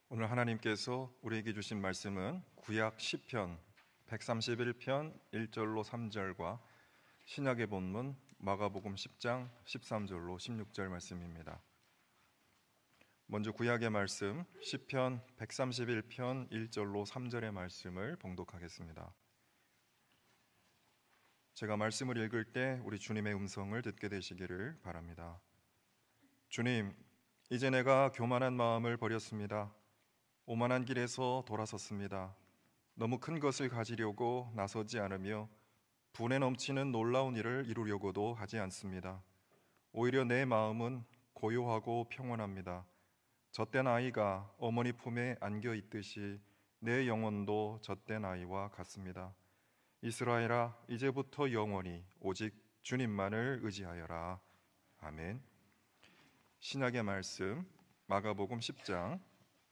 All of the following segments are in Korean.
오늘 하나님께서 우리에게 주신 말씀은 구약 시편 131편 1절로 3절과 신약의 본문 마가복음 10장 13절로 16절 말씀입니다. 먼저 구약의 말씀 시편 131편 1절로 3절의 말씀을 봉독하겠습니다. 제가 말씀을 읽을 때 우리 주님의 음성을 듣게 되시기를 바랍니다. 주님, 이제 내가 교만한 마음을 버렸습니다. 오만한 길에서 돌아섰습니다. 너무 큰 것을 가지려고 나서지 않으며 분에 넘치는 놀라운 일을 이루려고도 하지 않습니다. 오히려 내 마음은 고요하고 평온합니다. 젖된 아이가 어머니 품에 안겨 있듯이 내 영혼도 젖된 아이와 같습니다. 이스라엘아, 이제부터 영원히 오직 주님만을 의지하여라. 아멘. 신약의 말씀 마가복음 10장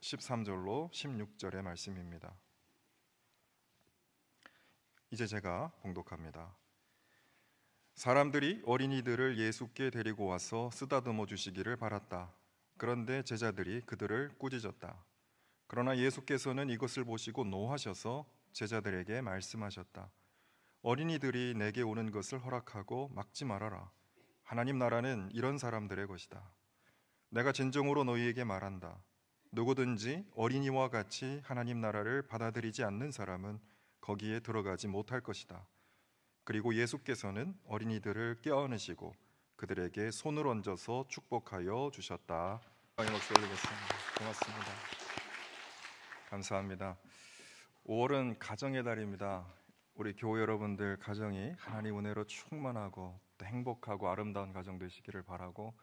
13절로 16절의 말씀입니다. 이제 제가 봉독합니다. 사람들이 어린이들을 예수께 데리고 와서 쓰다듬어 주시기를 바랐다. 그런데 제자들이 그들을 꾸짖었다. 그러나 예수께서는 이것을 보시고 노하셔서 제자들에게 말씀하셨다. 어린이들이 내게 오는 것을 허락하고 막지 말아라. 하나님 나라는 이런 사람들의 것이다. 내가 진정으로 너희에게 말한다. 누구든지 어린이와 같이 하나님 나라를 받아들이지 않는 사람은 거기에 들어가지 못할 것이다. 그리고 예수께서는 어린이들을 껴안으시고 그들에게 손을 얹어서 축복하여 주셨다. 박수 올리겠습니다. 고맙습니다. 감사합니다. 5월은 가정의 달입니다. 우리 교회 여러분들 가정이 하나님 은혜로 충만하고 또 행복하고 아름다운 가정 되시기를 바라고,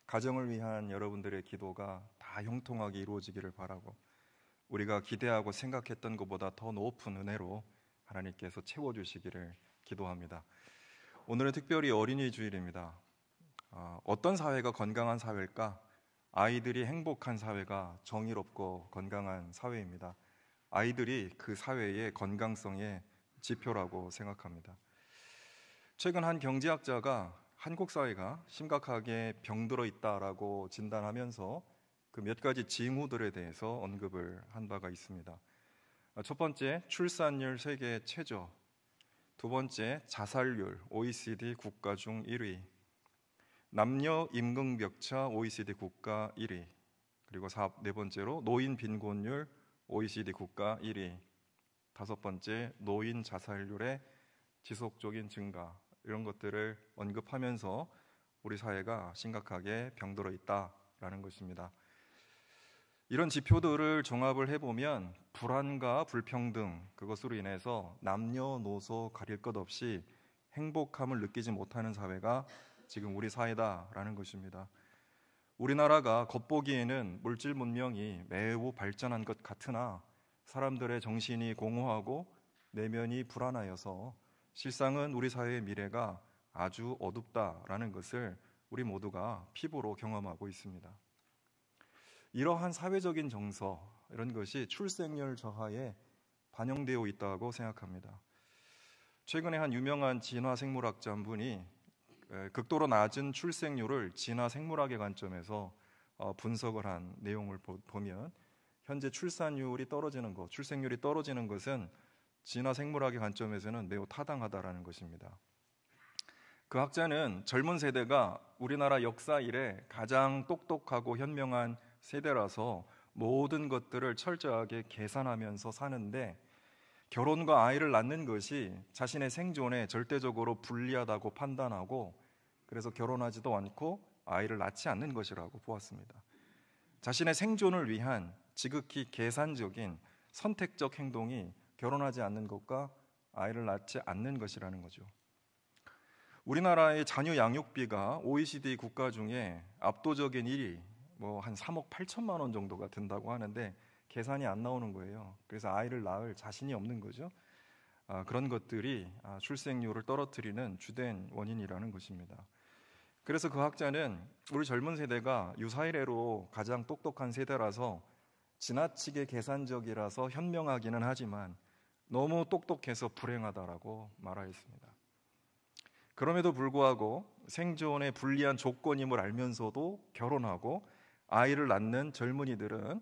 가정을 위한 여러분들의 기도가 다 형통하게 이루어지기를 바라고, 우리가 기대하고 생각했던 것보다 더 높은 은혜로 하나님께서 채워주시기를 기도합니다. 오늘은 특별히 어린이 주일입니다. 어떤 사회가 건강한 사회일까? 아이들이 행복한 사회가 정의롭고 건강한 사회입니다. 아이들이 그 사회의 건강성의 지표라고 생각합니다. 최근 한 경제학자가 한국 사회가 심각하게 병들어 있다라고 진단하면서 그 몇 가지 징후들에 대해서 언급을 한 바가 있습니다. 첫 번째, 출산율 세계 최저. 두 번째, 자살률 OECD 국가 중 1위. 남녀 임금 격차 OECD 국가 1위. 그리고 네 번째로 노인 빈곤율 OECD 국가 1위. 다섯 번째, 노인 자살률의 지속적인 증가. 이런 것들을 언급하면서 우리 사회가 심각하게 병들어 있다라는 것입니다. 이런 지표들을 종합을 해보면 불안과 불평등, 그것으로 인해서 남녀노소 가릴 것 없이 행복함을 느끼지 못하는 사회가 지금 우리 사회다라는 것입니다. 우리나라가 겉보기에는 물질 문명이 매우 발전한 것 같으나 사람들의 정신이 공허하고 내면이 불안하여서 실상은 우리 사회의 미래가 아주 어둡다라는 것을 우리 모두가 피부로 경험하고 있습니다. 이러한 사회적인 정서, 이런 것이 출생률 저하에 반영되어 있다고 생각합니다. 최근에 한 유명한 진화생물학자 한 분이 극도로 낮은 출생률을 진화생물학의 관점에서 분석을 한 내용을 보면 현재 출산율이 떨어지는 것, 출생률이 떨어지는 것은 진화생물학의 관점에서는 매우 타당하다라는 것입니다. 그 학자는 젊은 세대가 우리나라 역사 이래 가장 똑똑하고 현명한 세대라서 모든 것들을 철저하게 계산하면서 사는데, 결혼과 아이를 낳는 것이 자신의 생존에 절대적으로 불리하다고 판단하고 그래서 결혼하지도 않고 아이를 낳지 않는 것이라고 보았습니다. 자신의 생존을 위한 지극히 계산적인 선택적 행동이 결혼하지 않는 것과 아이를 낳지 않는 것이라는 거죠. 우리나라의 자녀 양육비가 OECD 국가 중에 압도적인 1위, 한 3억 8천만 원 정도가 든다고 하는데 계산이 안 나오는 거예요. 그래서 아이를 낳을 자신이 없는 거죠. 그런 것들이 출생률을 떨어뜨리는 주된 원인이라는 것입니다. 그래서 그 학자는 우리 젊은 세대가 유사이래로 가장 똑똑한 세대라서 지나치게 계산적이라서 현명하기는 하지만 너무 똑똑해서 불행하다라고 말하였습니다. 그럼에도 불구하고 생존에 불리한 조건임을 알면서도 결혼하고 아이를 낳는 젊은이들은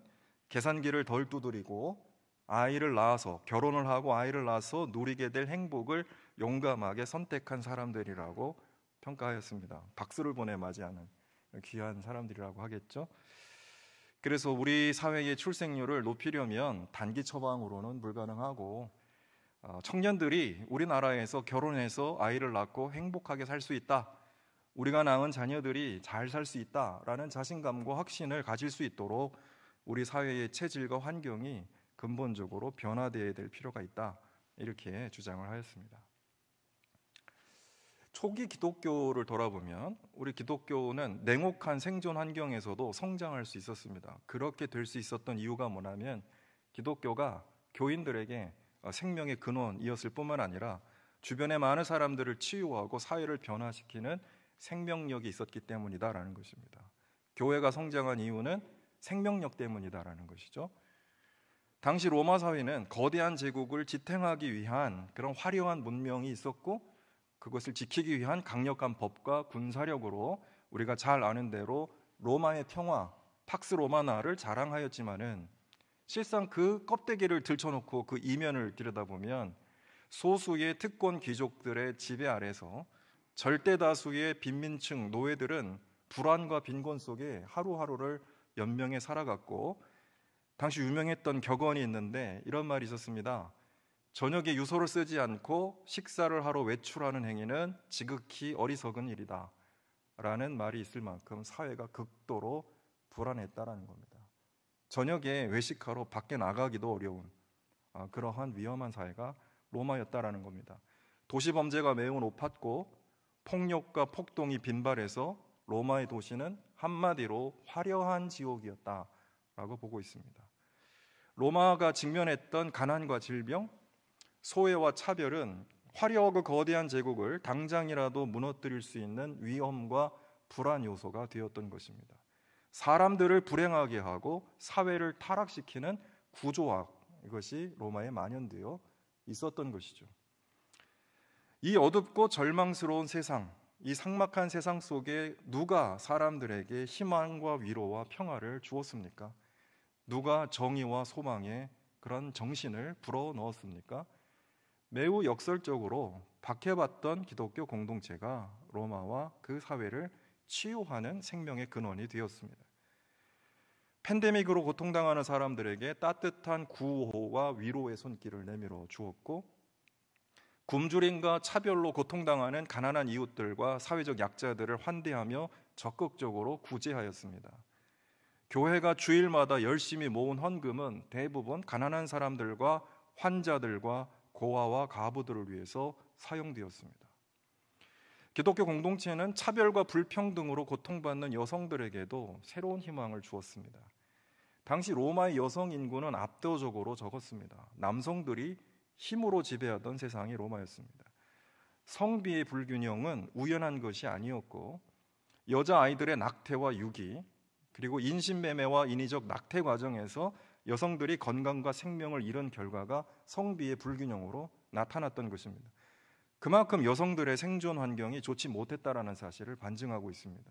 계산기를 덜 두드리고 아이를 낳아서 결혼을 하고 아이를 낳아서 누리게 될 행복을 용감하게 선택한 사람들이라고 평가하였습니다. 박수를 보내 맞이하는 귀한 사람들이라고 하겠죠. 그래서 우리 사회의 출생률을 높이려면 단기 처방으로는 불가능하고 청년들이 우리나라에서 결혼해서 아이를 낳고 행복하게 살 수 있다, 우리가 낳은 자녀들이 잘 살 수 있다라는 자신감과 확신을 가질 수 있도록 우리 사회의 체질과 환경이 근본적으로 변화되어야 될 필요가 있다, 이렇게 주장을 하였습니다. 초기 기독교를 돌아보면 우리 기독교는 냉혹한 생존 환경에서도 성장할 수 있었습니다. 그렇게 될 수 있었던 이유가 뭐냐면 기독교가 교인들에게 생명의 근원이었을 뿐만 아니라 주변의 많은 사람들을 치유하고 사회를 변화시키는 생명력이 있었기 때문이다라는 것입니다. 교회가 성장한 이유는 생명력 때문이다라는 것이죠. 당시 로마 사회는 거대한 제국을 지탱하기 위한 그런 화려한 문명이 있었고, 그것을 지키기 위한 강력한 법과 군사력으로 우리가 잘 아는 대로 로마의 평화, 팍스 로마나를 자랑하였지만은 실상 그 껍데기를 들춰놓고 그 이면을 들여다보면 소수의 특권 귀족들의 지배 아래서 절대 다수의 빈민층 노예들은 불안과 빈곤 속에 하루하루를 연명해 살아갔고, 당시 유명했던 격언이 있는데 이런 말이 있었습니다. 저녁에 유서를 쓰지 않고 식사를 하러 외출하는 행위는 지극히 어리석은 일이다 라는 말이 있을 만큼 사회가 극도로 불안했다라는 겁니다. 저녁에 외식하러 밖에 나가기도 어려운 그러한 위험한 사회가 로마였다라는 겁니다. 도시 범죄가 매우 높았고 폭력과 폭동이 빈발해서 로마의 도시는 한마디로 화려한 지옥이었다라고 보고 있습니다. 로마가 직면했던 가난과 질병, 소외와 차별은 화려하고 거대한 제국을 당장이라도 무너뜨릴 수 있는 위험과 불안 요소가 되었던 것입니다. 사람들을 불행하게 하고 사회를 타락시키는 구조학, 이것이 로마에 만연되어 있었던 것이죠. 이 어둡고 절망스러운 세상, 이 삭막한 세상 속에 누가 사람들에게 희망과 위로와 평화를 주었습니까? 누가 정의와 소망의 그런 정신을 불어넣었습니까? 매우 역설적으로 박해받던 기독교 공동체가 로마와 그 사회를 치유하는 생명의 근원이 되었습니다. 팬데믹으로 고통당하는 사람들에게 따뜻한 구호와 위로의 손길을 내밀어 주었고, 굶주림과 차별로 고통당하는 가난한 이웃들과 사회적 약자들을 환대하며 적극적으로 구제하였습니다. 교회가 주일마다 열심히 모은 헌금은 대부분 가난한 사람들과 환자들과 고아와 가부들을 위해서 사용되었습니다. 기독교 공동체는 차별과 불평등으로 고통받는 여성들에게도 새로운 희망을 주었습니다. 당시 로마의 여성 인구는 압도적으로 적었습니다. 남성들이 힘으로 지배하던 세상이 로마였습니다. 성비의 불균형은 우연한 것이 아니었고, 여자아이들의 낙태와 유기, 그리고 인신매매와 인위적 낙태 과정에서 여성들이 건강과 생명을 잃은 결과가 성비의 불균형으로 나타났던 것입니다. 그만큼 여성들의 생존 환경이 좋지 못했다라는 사실을 반증하고 있습니다.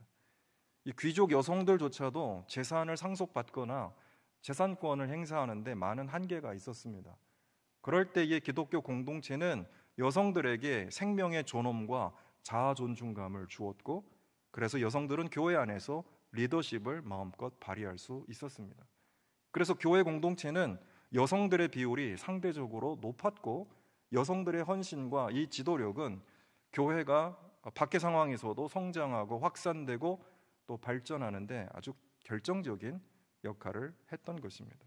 이 귀족 여성들조차도 재산을 상속받거나 재산권을 행사하는데 많은 한계가 있었습니다. 그럴 때의 기독교 공동체는 여성들에게 생명의 존엄과 자아 존중감을 주었고, 그래서 여성들은 교회 안에서 리더십을 마음껏 발휘할 수 있었습니다. 그래서 교회 공동체는 여성들의 비율이 상대적으로 높았고, 여성들의 헌신과 이 지도력은 교회가 박해 상황에서도 성장하고 확산되고 또 발전하는데 아주 결정적인 역할을 했던 것입니다.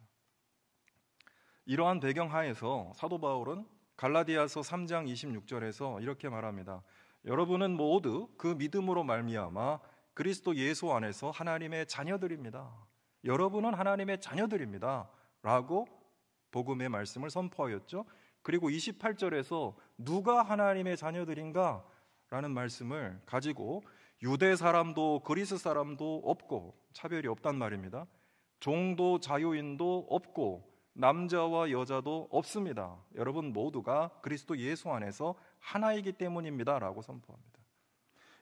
이러한 배경 하에서 사도 바울은 갈라디아서 3장 26절에서 이렇게 말합니다. 여러분은 모두 그 믿음으로 말미암아 그리스도 예수 안에서 하나님의 자녀들입니다. 여러분은 하나님의 자녀들입니다 라고 복음의 말씀을 선포하였죠. 그리고 28절에서 누가 하나님의 자녀들인가 라는 말씀을 가지고 유대 사람도 그리스 사람도 없고 차별이 없단 말입니다. 종도 자유인도 없고 남자와 여자도 없습니다. 여러분 모두가 그리스도 예수 안에서 하나이기 때문입니다 라고 선포합니다.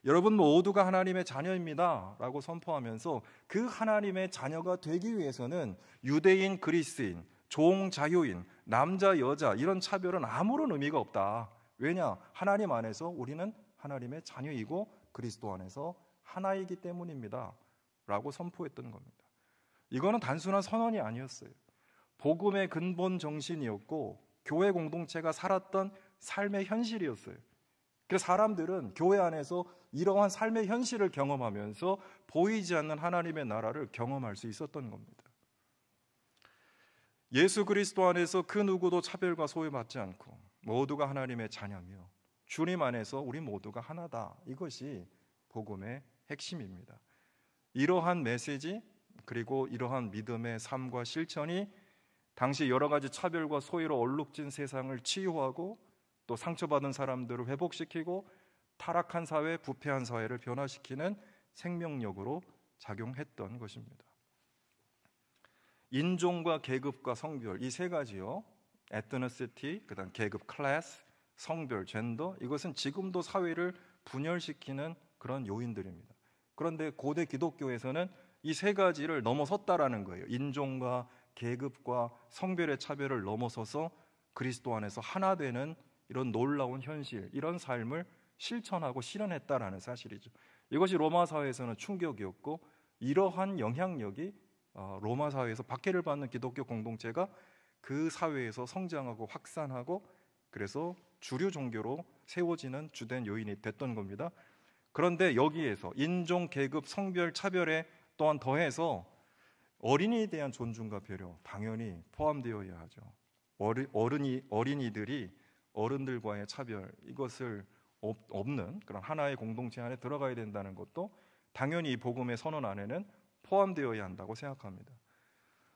여러분 모두가 하나님의 자녀입니다 라고 선포하면서 그 하나님의 자녀가 되기 위해서는 유대인, 그리스인, 종, 자유인, 남자, 여자 이런 차별은 아무런 의미가 없다. 왜냐? 하나님 안에서 우리는 하나님의 자녀이고 그리스도 안에서 하나이기 때문입니다 라고 선포했던 겁니다. 이거는 단순한 선언이 아니었어요. 복음의 근본 정신이었고 교회 공동체가 살았던 삶의 현실이었어요. 그래서 사람들은 교회 안에서 이러한 삶의 현실을 경험하면서 보이지 않는 하나님의 나라를 경험할 수 있었던 겁니다. 예수 그리스도 안에서 그 누구도 차별과 소외받지 않고 모두가 하나님의 자녀며 주님 안에서 우리 모두가 하나다. 이것이 복음의 핵심입니다. 이러한 메시지 그리고 이러한 믿음의 삶과 실천이 당시 여러 가지 차별과 소외로 얼룩진 세상을 치유하고 또 상처받은 사람들을 회복시키고 타락한 사회, 부패한 사회를 변화시키는 생명력으로 작용했던 것입니다. 인종과 계급과 성별 이 세 가지요. ethnicity, 그다음 계급, 클래스, 성별, 젠더 이것은 지금도 사회를 분열시키는 그런 요인들입니다. 그런데 고대 기독교에서는 이 세 가지를 넘어섰다라는 거예요. 인종과 계급과 성별의 차별을 넘어서서 그리스도 안에서 하나 되는 이런 놀라운 현실, 이런 삶을 실천하고 실현했다라는 사실이죠. 이것이 로마 사회에서는 충격이었고 이러한 영향력이 로마 사회에서 박해를 받는 기독교 공동체가 그 사회에서 성장하고 확산하고 그래서 주류 종교로 세워지는 주된 요인이 됐던 겁니다. 그런데 여기에서 인종, 계급, 성별 차별에 또한 더해서 어린이에 대한 존중과 배려 당연히 포함되어야 하죠. 어린이들이 어른들과의 차별 이것을 없는 그런 하나의 공동체 안에 들어가야 된다는 것도 당연히 이 복음의 선언 안에는 포함되어야 한다고 생각합니다.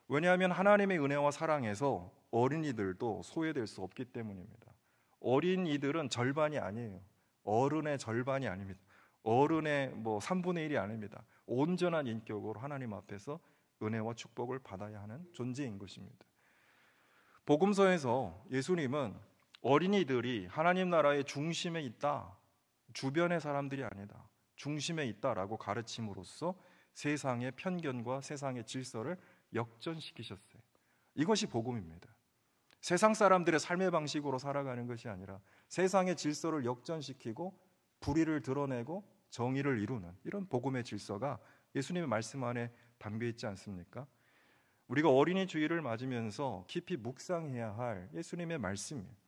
왜냐하면 하나님의 은혜와 사랑에서 어린이들도 소외될 수 없기 때문입니다. 어린이들은 절반이 아니에요. 어른의 절반이 아닙니다. 어른의 3분의 1이 아닙니다. 온전한 인격으로 하나님 앞에서 은혜와 축복을 받아야 하는 존재인 것입니다. 복음서에서 예수님은 어린이들이 하나님 나라의 중심에 있다, 주변의 사람들이 아니다, 중심에 있다라고 가르침으로써 세상의 편견과 세상의 질서를 역전시키셨어요. 이것이 복음입니다. 세상 사람들의 삶의 방식으로 살아가는 것이 아니라 세상의 질서를 역전시키고 불의를 드러내고 정의를 이루는 이런 복음의 질서가 예수님의 말씀 안에 담겨 있지 않습니까? 우리가 어린이 주일을 맞으면서 깊이 묵상해야 할 예수님의 말씀이에요.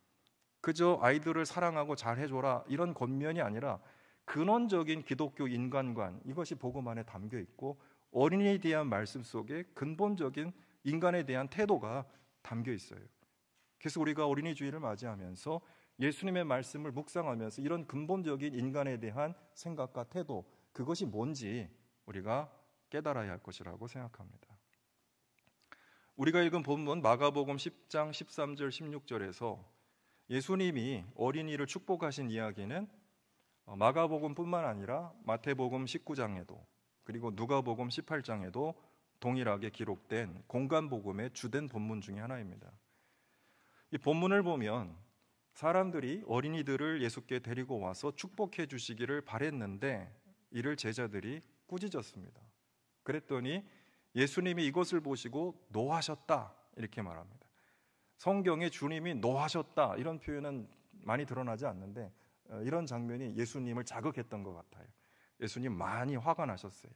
그저 아이들을 사랑하고 잘해줘라 이런 권면이 아니라 근원적인 기독교 인간관 이것이 복음 안에 담겨 있고 어린이에 대한 말씀 속에 근본적인 인간에 대한 태도가 담겨 있어요. 그래서 우리가 어린이 주일을 맞이하면서 예수님의 말씀을 묵상하면서 이런 근본적인 인간에 대한 생각과 태도 그것이 뭔지 우리가 깨달아야 할 것이라고 생각합니다. 우리가 읽은 본문 마가복음 10장 13절 16절에서 예수님이 어린이를 축복하신 이야기는 마가복음뿐만 아니라 마태복음 19장에도 그리고 누가복음 18장에도 동일하게 기록된 공간복음의 주된 본문 중에 하나입니다. 이 본문을 보면 사람들이 어린이들을 예수께 데리고 와서 축복해 주시기를 바랬는데 이를 제자들이 꾸짖었습니다. 그랬더니 예수님이 이것을 보시고 노하셨다 이렇게 말합니다. 성경에 주님이 노하셨다 이런 표현은 많이 드러나지 않는데 이런 장면이 예수님을 자극했던 것 같아요. 예수님 많이 화가 나셨어요.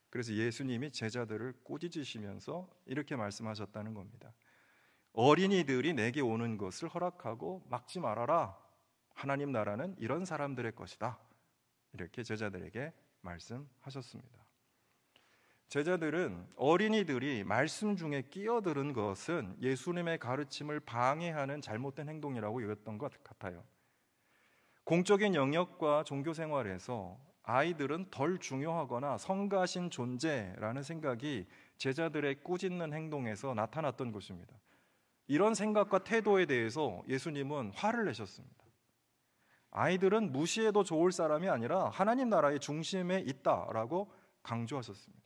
그래서 예수님이 제자들을 꾸짖으시면서 이렇게 말씀하셨다는 겁니다. 어린이들이 내게 오는 것을 허락하고 막지 말아라. 하나님 나라는 이런 사람들의 것이다. 이렇게 제자들에게 말씀하셨습니다. 제자들은 어린이들이 말씀 중에 끼어드는 것은 예수님의 가르침을 방해하는 잘못된 행동이라고 여겼던 것 같아요. 공적인 영역과 종교 생활에서 아이들은 덜 중요하거나 성가신 존재라는 생각이 제자들의 꾸짖는 행동에서 나타났던 것입니다. 이런 생각과 태도에 대해서 예수님은 화를 내셨습니다. 아이들은 무시해도 좋을 사람이 아니라 하나님 나라의 중심에 있다라고 강조하셨습니다.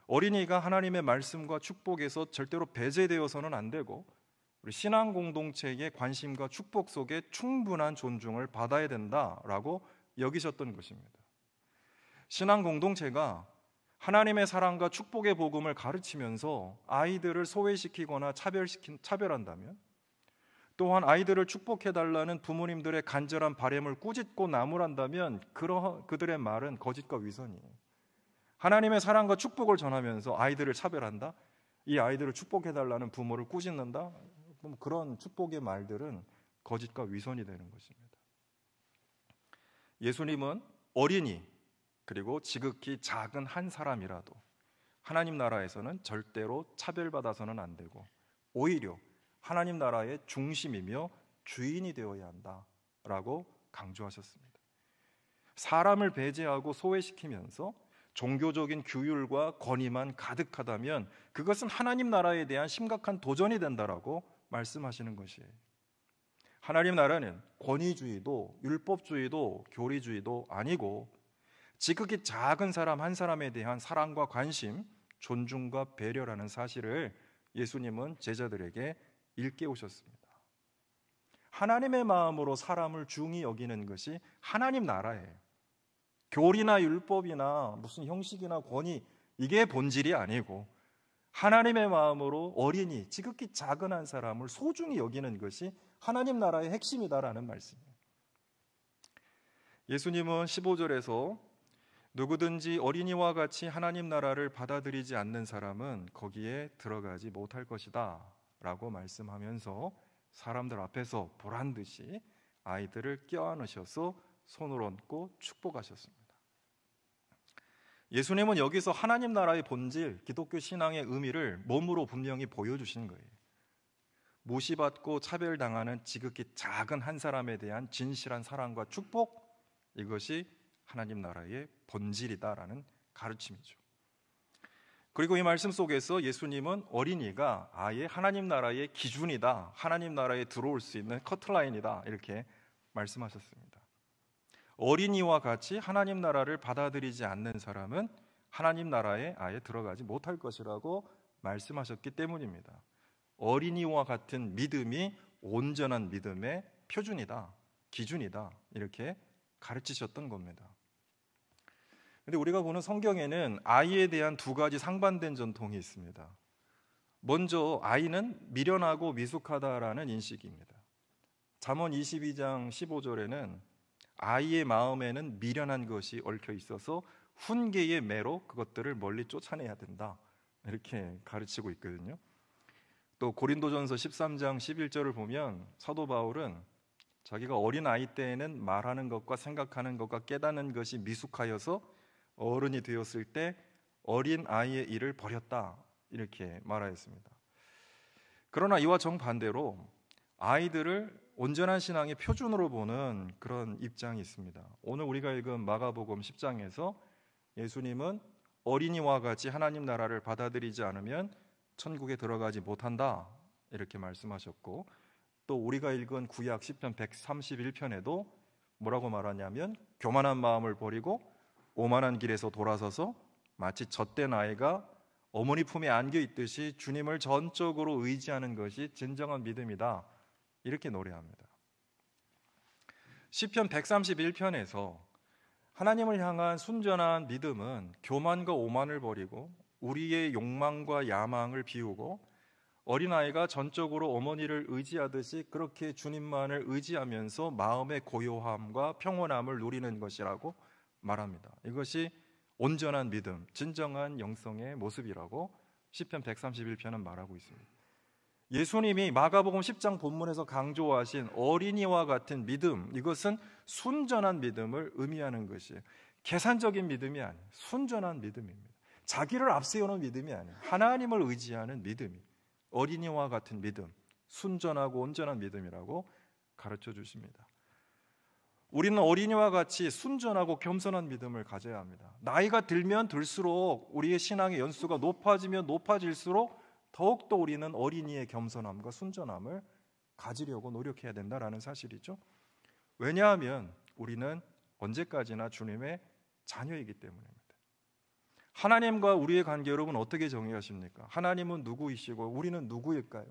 어린이가 하나님의 말씀과 축복에서 절대로 배제되어서는 안 되고 우리 신앙 공동체의 관심과 축복 속에 충분한 존중을 받아야 된다라고 여기셨던 것입니다. 신앙 공동체가 하나님의 사랑과 축복의 복음을 가르치면서 아이들을 소외시키거나 차별한다면, 또한 아이들을 축복해달라는 부모님들의 간절한 바람을 꾸짖고 나무란다면 그들의 말은 거짓과 위선이에요. 하나님의 사랑과 축복을 전하면서 아이들을 차별한다? 이 아이들을 축복해달라는 부모를 꾸짖는다? 그런 축복의 말들은 거짓과 위선이 되는 것입니다. 예수님은 어린이 그리고 지극히 작은 한 사람이라도 하나님 나라에서는 절대로 차별받아서는 안 되고 오히려 하나님 나라의 중심이며 주인이 되어야 한다라고 강조하셨습니다. 사람을 배제하고 소외시키면서 종교적인 규율과 권위만 가득하다면 그것은 하나님 나라에 대한 심각한 도전이 된다라고 말씀하시는 것이에요. 하나님 나라는 권위주의도 율법주의도 교리주의도 아니고 지극히 작은 사람 한 사람에 대한 사랑과 관심, 존중과 배려라는 사실을 예수님은 제자들에게 일깨우셨습니다. 하나님의 마음으로 사람을 중히 여기는 것이 하나님 나라예요. 교리나 율법이나 무슨 형식이나 권위, 이게 본질이 아니고 하나님의 마음으로 어린이, 지극히 작은 한 사람을 소중히 여기는 것이 하나님 나라의 핵심이다라는 말씀이에요. 예수님은 15절에서 누구든지 어린이와 같이 하나님 나라를 받아들이지 않는 사람은 거기에 들어가지 못할 것이다 라고 말씀하면서 사람들 앞에서 보란듯이 아이들을 껴안으셔서 손을 얹고 축복하셨습니다. 예수님은 여기서 하나님 나라의 본질, 기독교 신앙의 의미를 몸으로 분명히 보여주신 거예요. 무시받고 차별당하는 지극히 작은 한 사람에 대한 진실한 사랑과 축복, 이것이 하나님 나라의 본질이다라는 가르침이죠. 그리고 이 말씀 속에서 예수님은 어린이가 아예 하나님 나라의 기준이다, 하나님 나라에 들어올 수 있는 커트라인이다 이렇게 말씀하셨습니다. 어린이와 같이 하나님 나라를 받아들이지 않는 사람은 하나님 나라에 아예 들어가지 못할 것이라고 말씀하셨기 때문입니다. 어린이와 같은 믿음이 온전한 믿음의 표준이다, 기준이다 이렇게 가르치셨던 겁니다. 그런데 우리가 보는 성경에는 아이에 대한 두 가지 상반된 전통이 있습니다. 먼저 아이는 미련하고 미숙하다라는 인식입니다. 잠언 22장 15절에는 아이의 마음에는 미련한 것이 얽혀 있어서 훈계의 매로 그것들을 멀리 쫓아내야 된다 이렇게 가르치고 있거든요. 또 고린도전서 13장 11절을 보면 사도 바울은 자기가 어린 아이 때에는 말하는 것과 생각하는 것과 깨닫는 것이 미숙하여서 어른이 되었을 때 어린 아이의 일을 버렸다 이렇게 말하였습니다. 그러나 이와 정반대로 아이들을 온전한 신앙의 표준으로 보는 그런 입장이 있습니다. 오늘 우리가 읽은 마가복음 10장에서 예수님은 어린이와 같이 하나님 나라를 받아들이지 않으면 천국에 들어가지 못한다 이렇게 말씀하셨고, 또 우리가 읽은 구약 시편 131편에도 뭐라고 말하냐면 교만한 마음을 버리고 오만한 길에서 돌아서서 마치 젖된 아이가 어머니 품에 안겨 있듯이 주님을 전적으로 의지하는 것이 진정한 믿음이다 이렇게 노래합니다. 시편 131편에서 하나님을 향한 순전한 믿음은 교만과 오만을 버리고 우리의 욕망과 야망을 비우고 어린아이가 전적으로 어머니를 의지하듯이 그렇게 주님만을 의지하면서 마음의 고요함과 평온함을 누리는 것이라고 말합니다. 이것이 온전한 믿음, 진정한 영성의 모습이라고 시편 131편은 말하고 있습니다. 예수님이 마가복음 10장 본문에서 강조하신 어린이와 같은 믿음, 이것은 순전한 믿음을 의미하는 것이에요. 계산적인 믿음이 아니에요. 순전한 믿음입니다. 자기를 앞세우는 믿음이 아니에요. 하나님을 의지하는 믿음이 어린이와 같은 믿음, 순전하고 온전한 믿음이라고 가르쳐 주십니다. 우리는 어린이와 같이 순전하고 겸손한 믿음을 가져야 합니다. 나이가 들면 들수록 우리의 신앙의 연수가 높아지면 높아질수록 더욱더 우리는 어린이의 겸손함과 순전함을 가지려고 노력해야 된다라는 사실이죠. 왜냐하면 우리는 언제까지나 주님의 자녀이기 때문입니다. 하나님과 우리의 관계 여러분 어떻게 정의하십니까? 하나님은 누구이시고 우리는 누구일까요?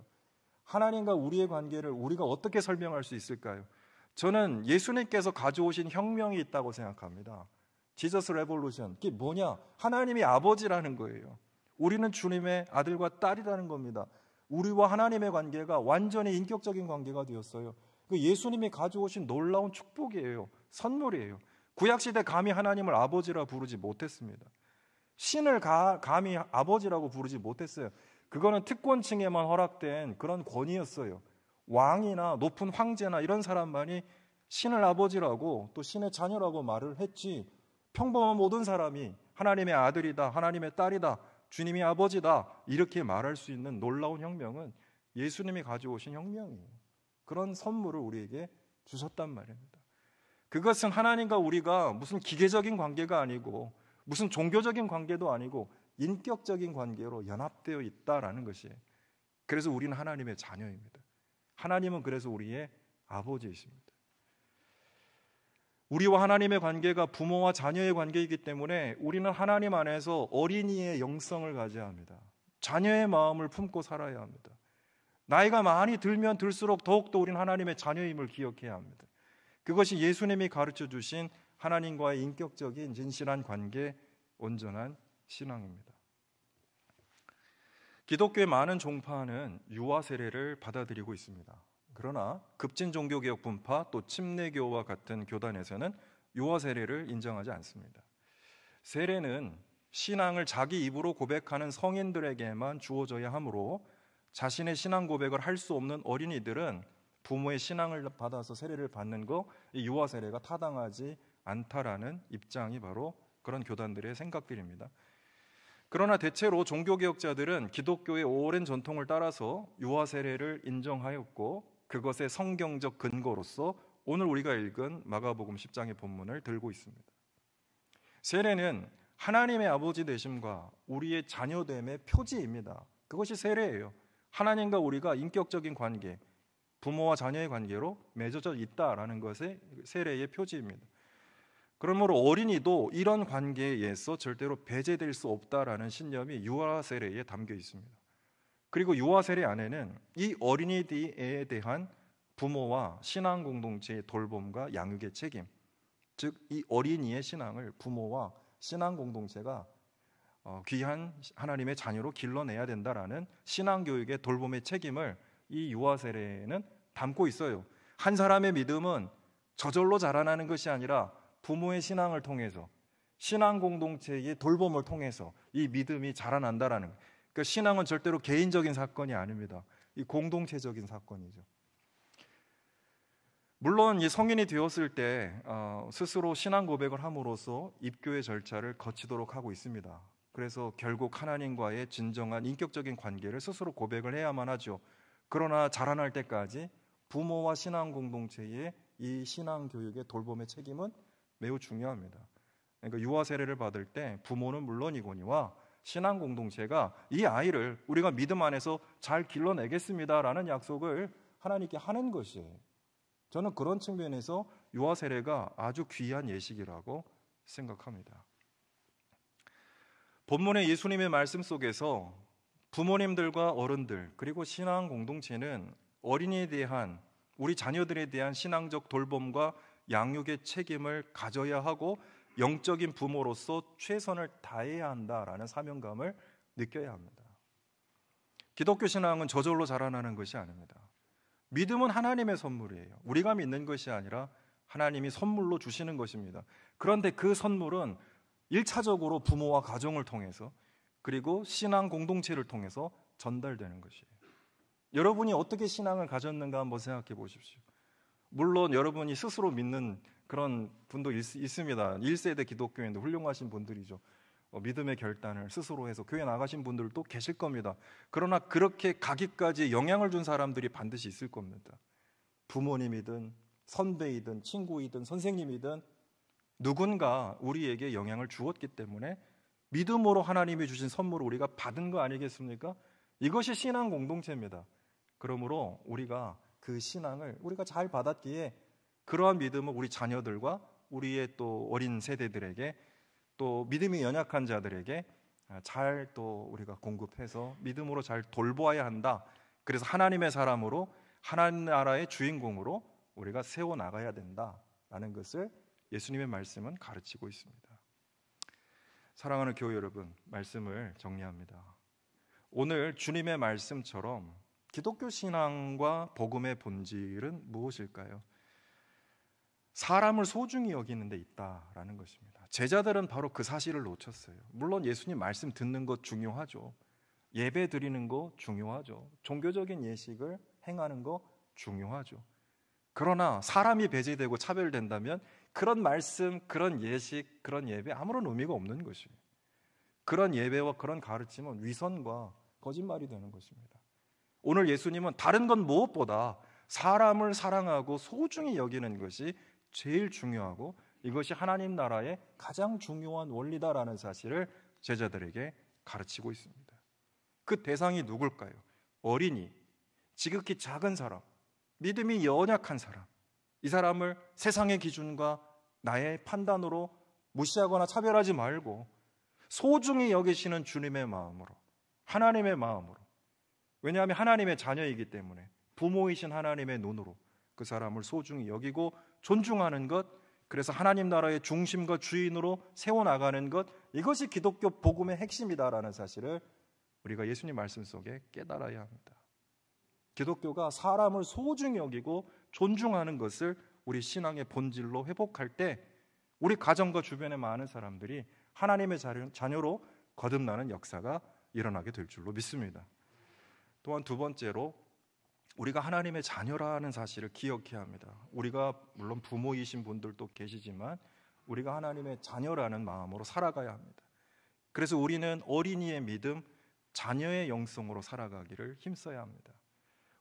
하나님과 우리의 관계를 우리가 어떻게 설명할 수 있을까요? 저는 예수님께서 가져오신 혁명이 있다고 생각합니다. 지저스 레볼루션. 그게 뭐냐? 하나님이 아버지라는 거예요. 우리는 주님의 아들과 딸이라는 겁니다. 우리와 하나님의 관계가 완전히 인격적인 관계가 되었어요. 그 예수님이 가져오신 놀라운 축복이에요. 선물이에요. 구약시대 감히 하나님을 아버지라 부르지 못했습니다. 신을 감히 아버지라고 부르지 못했어요. 그거는 특권층에만 허락된 그런 권위였어요. 왕이나 높은 황제나 이런 사람만이 신을 아버지라고 또 신의 자녀라고 말을 했지, 평범한 모든 사람이 하나님의 아들이다, 하나님의 딸이다, 주님이 아버지다 이렇게 말할 수 있는 놀라운 혁명은 예수님이 가져오신 혁명이에요. 그런 선물을 우리에게 주셨단 말입니다. 그것은 하나님과 우리가 무슨 기계적인 관계가 아니고 무슨 종교적인 관계도 아니고 인격적인 관계로 연합되어 있다라는 것이에요. 그래서 우리는 하나님의 자녀입니다. 하나님은 그래서 우리의 아버지이십니다. 우리와 하나님의 관계가 부모와 자녀의 관계이기 때문에 우리는 하나님 안에서 어린이의 영성을 가져야 합니다. 자녀의 마음을 품고 살아야 합니다. 나이가 많이 들면 들수록 더욱더 우리는 하나님의 자녀임을 기억해야 합니다. 그것이 예수님이 가르쳐 주신 하나님과의 인격적인 진실한 관계, 온전한 신앙입니다. 기독교의 많은 종파는 유아 세례를 받아들이고 있습니다. 그러나 급진 종교개혁 분파 또 침례교와 같은 교단에서는 유아 세례를 인정하지 않습니다. 세례는 신앙을 자기 입으로 고백하는 성인들에게만 주어져야 하므로 자신의 신앙 고백을 할 수 없는 어린이들은 부모의 신앙을 받아서 세례를 받는 거, 이 유아 세례가 타당하지 않다라는 입장이 바로 그런 교단들의 생각들입니다. 그러나 대체로 종교개혁자들은 기독교의 오랜 전통을 따라서 유아 세례를 인정하였고 그것의 성경적 근거로서 오늘 우리가 읽은 마가복음 10장의 본문을 들고 있습니다. 세례는 하나님의 아버지 되심과 우리의 자녀됨의 표지입니다. 그것이 세례예요. 하나님과 우리가 인격적인 관계, 부모와 자녀의 관계로 맺어져 있다라는 것이 세례의 표지입니다. 그러므로 어린이도 이런 관계에서 절대로 배제될 수 없다라는 신념이 유아 세례에 담겨 있습니다. 그리고 유아 세례 안에는 이 어린이에 대한 부모와 신앙 공동체의 돌봄과 양육의 책임, 즉 이 어린이의 신앙을 부모와 신앙 공동체가 귀한 하나님의 자녀로 길러내야 된다라는 신앙 교육의 돌봄의 책임을 이 유아 세례는 담고 있어요. 한 사람의 믿음은 저절로 자라나는 것이 아니라 부모의 신앙을 통해서, 신앙 공동체의 돌봄을 통해서 이 믿음이 자라난다라는 거예요. 그러니까 신앙은 절대로 개인적인 사건이 아닙니다. 이 공동체적인 사건이죠. 물론 이 성인이 되었을 때 스스로 신앙 고백을 함으로써 입교의 절차를 거치도록 하고 있습니다. 그래서 결국 하나님과의 진정한 인격적인 관계를 스스로 고백을 해야만 하죠. 그러나 자라날 때까지 부모와 신앙 공동체의 이 신앙 교육의 돌봄의 책임은 매우 중요합니다. 그러니까 유아 세례를 받을 때 부모는 물론이거니와 신앙 공동체가 이 아이를 우리가 믿음 안에서 잘 길러내겠습니다라는 약속을 하나님께 하는 것이에요. 저는 그런 측면에서 유아 세례가 아주 귀한 예식이라고 생각합니다. 본문의 예수님의 말씀 속에서 부모님들과 어른들 그리고 신앙 공동체는 어린이에 대한, 우리 자녀들에 대한 신앙적 돌봄과 양육의 책임을 가져야 하고 영적인 부모로서 최선을 다해야 한다라는 사명감을 느껴야 합니다. 기독교 신앙은 저절로 자라나는 것이 아닙니다. 믿음은 하나님의 선물이에요. 우리가 믿는 것이 아니라 하나님이 선물로 주시는 것입니다. 그런데 그 선물은 1차적으로 부모와 가정을 통해서 그리고 신앙 공동체를 통해서 전달되는 것이에요. 여러분이 어떻게 신앙을 가졌는가 한번 생각해 보십시오. 물론 여러분이 스스로 믿는 그런 분도 있습니다. 1세대 기독교인들 훌륭하신 분들이죠. 믿음의 결단을 스스로 해서 교회 나가신 분들도 계실 겁니다. 그러나 그렇게 가기까지 영향을 준 사람들이 반드시 있을 겁니다. 부모님이든 선배이든 친구이든 선생님이든 누군가 우리에게 영향을 주었기 때문에 믿음으로 하나님이 주신 선물을 우리가 받은 거 아니겠습니까? 이것이 신앙 공동체입니다. 그러므로 우리가 그 신앙을 우리가 잘 받았기에 그러한 믿음을 우리 자녀들과 우리의 또 어린 세대들에게 또 믿음이 연약한 자들에게 잘 또 우리가 공급해서 믿음으로 잘 돌보아야 한다. 그래서 하나님의 사람으로 하나님 나라의 주인공으로 우리가 세워나가야 된다라는 것을 예수님의 말씀은 가르치고 있습니다. 사랑하는 교회 여러분, 말씀을 정리합니다. 오늘 주님의 말씀처럼 기독교 신앙과 복음의 본질은 무엇일까요? 사람을 소중히 여기는 데 있다라는 것입니다. 제자들은 바로 그 사실을 놓쳤어요. 물론 예수님 말씀 듣는 것 중요하죠. 예배 드리는 거 중요하죠. 종교적인 예식을 행하는 거 중요하죠. 그러나 사람이 배제되고 차별된다면 그런 말씀, 그런 예식, 그런 예배 아무런 의미가 없는 것이에요. 그런 예배와 그런 가르침은 위선과 거짓말이 되는 것입니다. 오늘 예수님은 다른 건 무엇보다 사람을 사랑하고 소중히 여기는 것이 제일 중요하고 이것이 하나님 나라의 가장 중요한 원리다라는 사실을 제자들에게 가르치고 있습니다. 그 대상이 누굴까요? 어린이, 지극히 작은 사람, 믿음이 연약한 사람. 이 사람을 세상의 기준과 나의 판단으로 무시하거나 차별하지 말고 소중히 여기시는 주님의 마음으로, 하나님의 마음으로, 왜냐하면 하나님의 자녀이기 때문에 부모이신 하나님의 눈으로 그 사람을 소중히 여기고 존중하는 것, 그래서 하나님 나라의 중심과 주인으로 세워나가는 것, 이것이 기독교 복음의 핵심이다라는 사실을 우리가 예수님 말씀 속에 깨달아야 합니다. 기독교가 사람을 소중히 여기고 존중하는 것을 우리 신앙의 본질로 회복할 때 우리 가정과 주변의 많은 사람들이 하나님의 자녀로 거듭나는 역사가 일어나게 될 줄로 믿습니다. 또한 두 번째로 우리가 하나님의 자녀라는 사실을 기억해야 합니다. 우리가 물론 부모이신 분들도 계시지만 우리가 하나님의 자녀라는 마음으로 살아가야 합니다. 그래서 우리는 어린이의 믿음, 자녀의 영성으로 살아가기를 힘써야 합니다.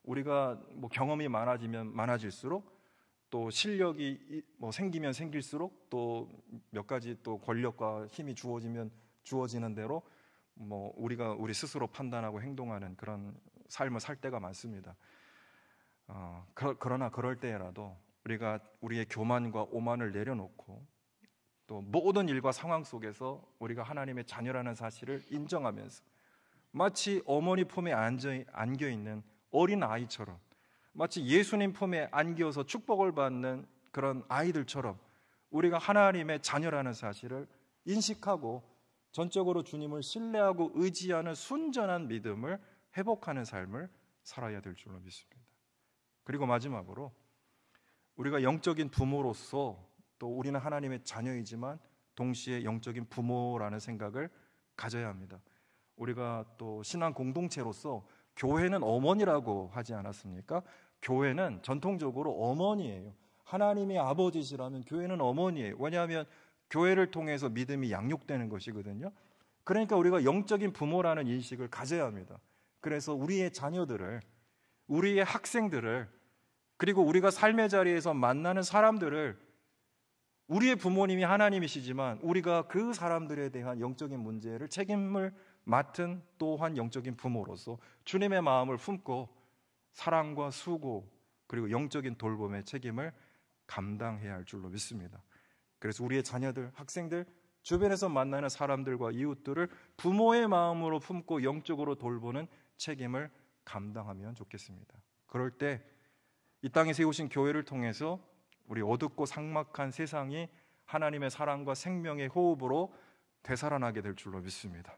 우리가 경험이 많아지면 많아질수록 또 실력이 생기면 생길수록 또 몇 가지 또 권력과 힘이 주어지면 주어지는 대로 우리가 우리 스스로 판단하고 행동하는 그런 삶을 살 때가 많습니다. 그러나 그럴 때라도 우리가 우리의 교만과 오만을 내려놓고 또 모든 일과 상황 속에서 우리가 하나님의 자녀라는 사실을 인정하면서 마치 어머니 품에 안겨있는 어린 아이처럼, 마치 예수님 품에 안겨서 축복을 받는 그런 아이들처럼 우리가 하나님의 자녀라는 사실을 인식하고 전적으로 주님을 신뢰하고 의지하는 순전한 믿음을 회복하는 삶을 살아야 될 줄로 믿습니다. 그리고 마지막으로 우리가 영적인 부모로서 또 우리는 하나님의 자녀이지만 동시에 영적인 부모라는 생각을 가져야 합니다. 우리가 또 신앙 공동체로서 교회는 어머니라고 하지 않았습니까? 교회는 전통적으로 어머니예요. 하나님의 아버지시라면 교회는 어머니예요. 왜냐하면 교회를 통해서 믿음이 양육되는 것이거든요. 그러니까 우리가 영적인 부모라는 인식을 가져야 합니다. 그래서 우리의 자녀들을, 우리의 학생들을, 그리고 우리가 삶의 자리에서 만나는 사람들을 우리의 부모님이 하나님이시지만 우리가 그 사람들에 대한 영적인 문제를 책임을 맡은 또한 영적인 부모로서 주님의 마음을 품고 사랑과 수고 그리고 영적인 돌봄의 책임을 감당해야 할 줄로 믿습니다. 그래서 우리의 자녀들, 학생들, 주변에서 만나는 사람들과 이웃들을 부모의 마음으로 품고 영적으로 돌보는 책임을 감당하면 좋겠습니다. 그럴 때 이 땅에 세우신 교회를 통해서 우리 어둡고 삭막한 세상이 하나님의 사랑과 생명의 호흡으로 되살아나게 될 줄로 믿습니다.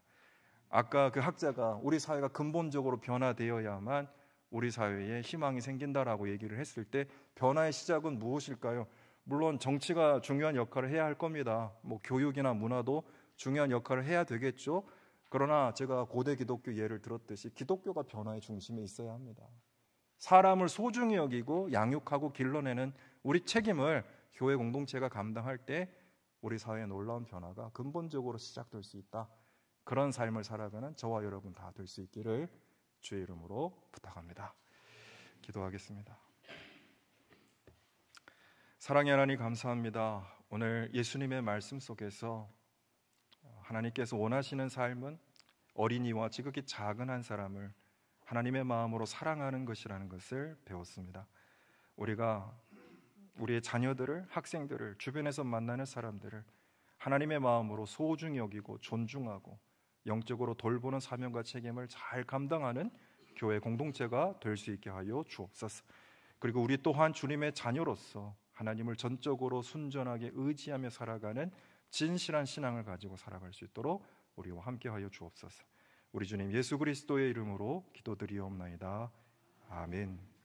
아까 그 학자가 우리 사회가 근본적으로 변화되어야만 우리 사회에 희망이 생긴다라고 얘기를 했을 때 변화의 시작은 무엇일까요? 물론 정치가 중요한 역할을 해야 할 겁니다. 교육이나 문화도 중요한 역할을 해야 되겠죠. 그러나 제가 고대 기독교 예를 들었듯이 기독교가 변화의 중심에 있어야 합니다. 사람을 소중히 여기고 양육하고 길러내는 우리 책임을 교회 공동체가 감당할 때 우리 사회의 놀라운 변화가 근본적으로 시작될 수 있다. 그런 삶을 살아가는 저와 여러분 다 될 수 있기를 주의 이름으로 부탁합니다. 기도하겠습니다. 사랑의 하나님 감사합니다. 오늘 예수님의 말씀 속에서 하나님께서 원하시는 삶은 어린이와 지극히 작은 한 사람을 하나님의 마음으로 사랑하는 것이라는 것을 배웠습니다. 우리가 우리의 자녀들을, 학생들을, 주변에서 만나는 사람들을 하나님의 마음으로 소중히 여기고 존중하고 영적으로 돌보는 사명과 책임을 잘 감당하는 교회 공동체가 될 수 있게 하여 주옵소서. 그리고 우리 또한 주님의 자녀로서 하나님을 전적으로 순전하게 의지하며 살아가는 진실한 신앙을 가지고 살아갈 수 있도록 우리와 함께하여 주옵소서. 우리 주님 예수 그리스도의 이름으로 기도드리옵나이다. 아멘.